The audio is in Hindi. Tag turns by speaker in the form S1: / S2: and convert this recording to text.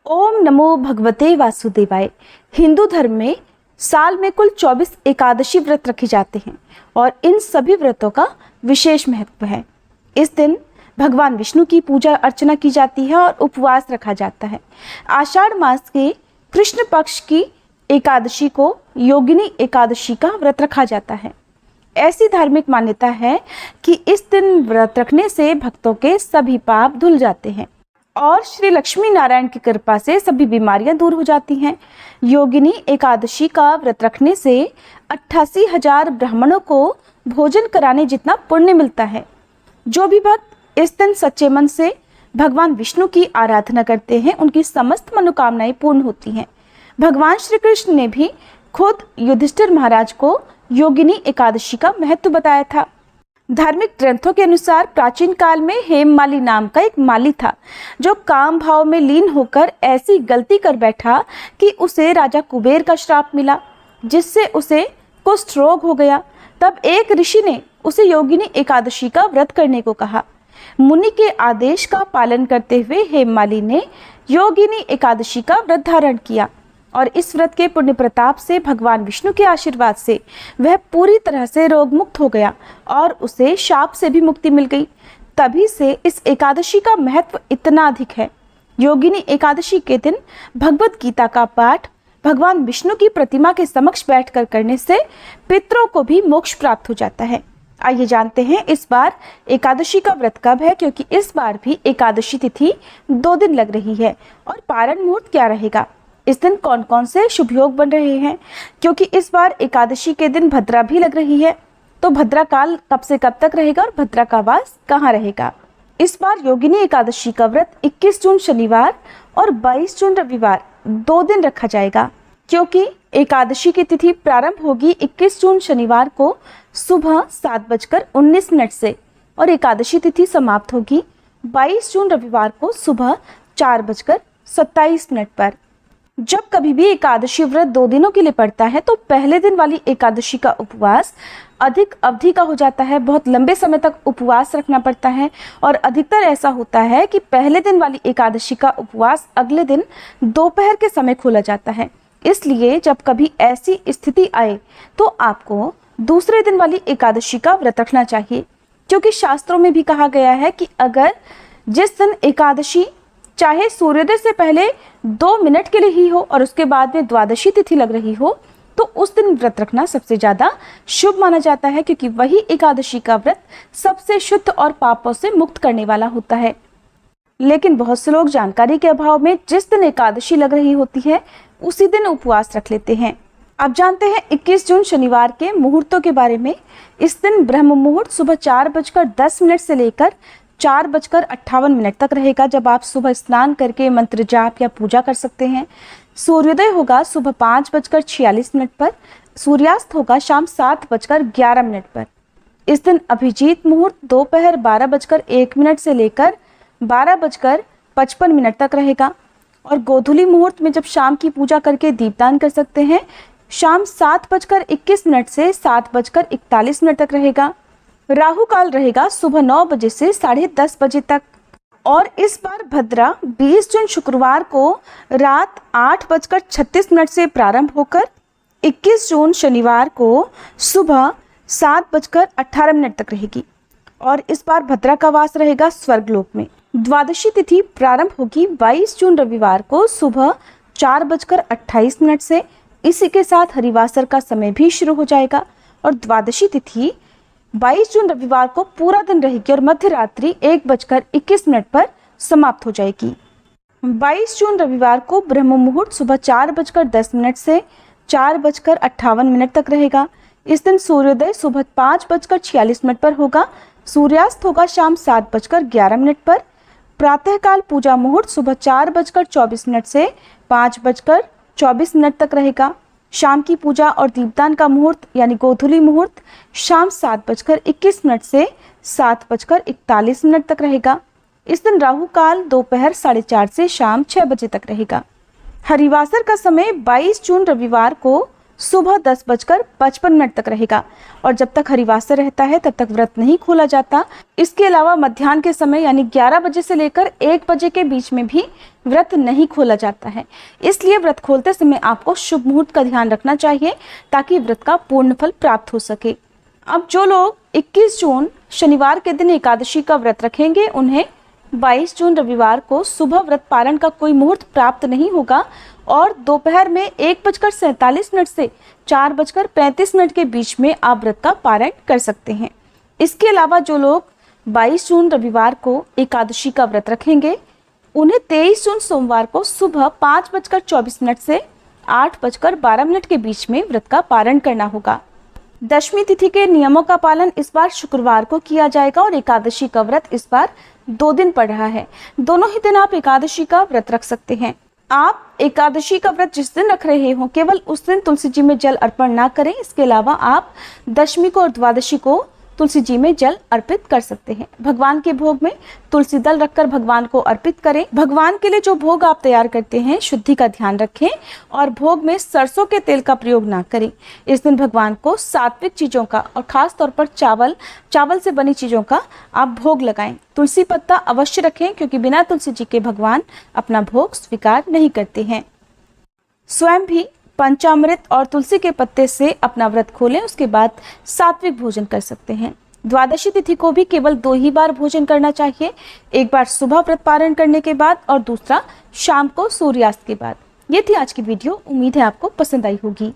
S1: ओम नमो भगवते वासुदेवाय। हिंदू धर्म में साल में कुल 24 एकादशी व्रत रखे जाते हैं और इन सभी व्रतों का विशेष महत्व है। इस दिन भगवान विष्णु की पूजा अर्चना की जाती है और उपवास रखा जाता है। आषाढ़ मास के कृष्ण पक्ष की एकादशी को योगिनी एकादशी का व्रत रखा जाता है। ऐसी धार्मिक मान्यता है कि इस दिन व्रत रखने से भक्तों के सभी पाप धुल जाते हैं और श्री लक्ष्मी नारायण की कृपा से सभी बीमारियां दूर हो जाती हैं। योगिनी एकादशी का व्रत रखने से 88,000 ब्राह्मणों को भोजन कराने जितना पुण्य मिलता है। जो भी भक्त इस दिन सच्चे मन से भगवान विष्णु की आराधना करते हैं, उनकी समस्त मनोकामनाएं पूर्ण होती हैं। भगवान श्री कृष्ण ने भी खुद युधिष्ठिर महाराज को योगिनी एकादशी का महत्व बताया था। धार्मिक ग्रंथों के अनुसार प्राचीन काल में हेममाली नाम का एक माली था, जो काम भाव में लीन होकर ऐसी गलती कर बैठा कि उसे राजा कुबेर का श्राप मिला, जिससे उसे कुष्ठ रोग हो गया। तब एक ऋषि ने उसे योगिनी एकादशी का व्रत करने को कहा। मुनि के आदेश का पालन करते हुए हेममाली ने योगिनी एकादशी का व्रत धारण किया और इस व्रत के पुण्य प्रताप से भगवान विष्णु के आशीर्वाद से वह पूरी तरह से रोग मुक्त हो गया और उसे शाप से भी मुक्ति मिल गई। तभी से इस एकादशी का महत्व इतना अधिक है। योगिनी एकादशी के दिन भगवत गीता का पाठ भगवान विष्णु की प्रतिमा के समक्ष बैठकर करने से पितरों को भी मोक्ष प्राप्त हो जाता है। आइए जानते हैं इस बार एकादशी का व्रत कब है, क्योंकि इस बार भी एकादशी तिथि 2 दिन लग रही है और पारण मुहूर्त क्या रहेगा। इस दिन कौन कौन से शुभ योग बन रहे हैं, क्योंकि इस बार एकादशी के दिन भद्रा भी लग रही है। तो भद्रा काल कब से कब तक रहेगा और भद्रा का वास कहाँ रहेगा। इस बार योगिनी एकादशी का व्रत 21 जून शनिवार और 22 जून रविवार 2 दिन रखा जाएगा, क्योंकि एकादशी की तिथि प्रारंभ होगी 21 जून शनिवार को सुबह 7:19 से और एकादशी तिथि समाप्त होगी 22 जून रविवार को सुबह 4:27 पर। जब कभी भी एकादशी व्रत 2 दिनों के लिए पड़ता है तो पहले दिन वाली एकादशी का उपवास अधिक अवधि का हो जाता है। बहुत लंबे समय तक उपवास रखना पड़ता है और अधिकतर ऐसा होता है कि पहले दिन वाली एकादशी का उपवास अगले दिन दोपहर के समय खोला जाता है। इसलिए जब कभी ऐसी स्थिति आए तो आपको दूसरे दिन वाली एकादशी का व्रत रखना चाहिए, क्योंकि शास्त्रों में भी कहा गया है कि अगर जिस दिन एकादशी चाहे सूर्योदय से पहले 2 मिनट के लिए ही हो और उसके बाद में द्वादशी तिथि लग रही हो, तो उस दिन व्रत रखना सबसे ज्यादा शुभ माना जाता है, क्योंकि वही एकादशी का व्रत सबसे शुद्ध और पापों से मुक्त करने वाला होता है। लेकिन बहुत से लोग जानकारी के अभाव में जिस दिन एकादशी लग रही होती है उसी दिन उपवास रख लेते हैं। अब जानते हैं 21 जून शनिवार के मुहूर्तों के बारे में। इस दिन ब्रह्म मुहूर्त सुबह 4:10 से लेकर 4:58 तक रहेगा, जब आप सुबह स्नान करके मंत्र जाप या पूजा कर सकते हैं। सूर्योदय होगा सुबह 5:46 पर, सूर्यास्त होगा शाम 7:11 पर। इस दिन अभिजीत मुहूर्त दोपहर 12:01 से लेकर 12:55 तक रहेगा और गोधूली मुहूर्त में जब शाम की पूजा करके दीपदान कर सकते हैं, शाम 7:21 से 7:41 तक रहेगा। राहु काल रहेगा सुबह 9 बजे से 10:30 बजे तक और इस बार भद्रा 20 जून शुक्रवार को रात 8:36 से प्रारंभ होकर 21 जून शनिवार को सुबह 7:18 तक रहेगी और इस बार भद्रा का वास रहेगा स्वर्गलोक में। द्वादशी तिथि प्रारंभ होगी 22 जून रविवार को सुबह 4:28 से। इसी के साथ हरिवासर का समय भी शुरू हो जाएगा और द्वादशी तिथि 22 जून रविवार को पूरा दिन रहेगी और मध्य रात्रि 1:21 पर समाप्त हो जाएगी। 22 जून रविवार को ब्रह्म मुहूर्त सुबह 4:10 से 4:58 तक रहेगा। इस दिन सूर्योदय सुबह 5:46 पर होगा, सूर्यास्त होगा शाम 7:11 पर। प्रातःकाल पूजा मुहूर्त सुबह 4:24 से 5:24 तक रहेगा। शाम की पूजा और दीपदान का मुहूर्त यानी गोधूली मुहूर्त शाम 7:21 से 7:41 तक रहेगा। इस दिन राहु काल दोपहर 4:30 से शाम 6 बजे तक रहेगा। हरिवासर का समय 22 जून रविवार को सुबह 10:55 तक रहेगा और जब तक हरिवासर रहता है तब तक व्रत नहीं खोला जाता। इसके अलावा मध्याह्न के समय यानी 11 बजे से लेकर 1 बजे के बीच में भी व्रत नहीं खोला जाता है। इसलिए व्रत खोलते समय आपको शुभ मुहूर्त का ध्यान रखना चाहिए ताकि व्रत का पूर्ण फल प्राप्त हो सके। अब जो लोग 21 जून शनिवार के दिन एकादशी का व्रत रखेंगे, उन्हें 22 जून रविवार को सुबह व्रत पारण का कोई मुहूर्त प्राप्त नहीं होगा और दोपहर में 1:47 से 4:35 के बीच में आप व्रत का पारण कर सकते हैं। इसके अलावा जो लोग 22 जून रविवार को एकादशी का व्रत रखेंगे, उन्हें 23 जून सोमवार को सुबह 5:24 से 8:12 के बीच में व्रत का पारण करना होगा। दशमी तिथि के नियमों का पालन इस बार शुक्रवार को किया जाएगा और एकादशी का व्रत इस बार 2 दिन पड़ रहा है। दोनों ही दिन आप एकादशी का व्रत रख सकते हैं। आप एकादशी का व्रत जिस दिन रख रहे हो केवल उस दिन तुलसी जी में जल अर्पण ना करें। इसके अलावा आप दशमी को और द्वादशी को तुलसी जी में जल अर्पित कर सकते हैं। भगवान के भोग में तुलसी दल रखकर भगवान को अर्पित करें। भगवान के लिए जो भोग आप तैयार करते हैं शुद्धि का ध्यान रखें और भोग में सरसों के तेल का प्रयोग ना करें। इस दिन भगवान को सात्विक चीज़ों का और खास तौर पर चावल से बनी चीज़ों का आप भोग लगाएं। तुलसी पत्ता अवश्य रखें क्योंकि बिना तुलसी जी के भगवान अपना भोग स्वीकार नहीं करते हैं। स्वयं भी पंचामृत और तुलसी के पत्ते से अपना व्रत खोलें, उसके बाद सात्विक भोजन कर सकते हैं। द्वादशी तिथि को भी केवल 2 ही बार भोजन करना चाहिए, एक बार सुबह व्रत पारण करने के बाद और दूसरा शाम को सूर्यास्त के बाद। ये थी आज की वीडियो, उम्मीद है आपको पसंद आई होगी।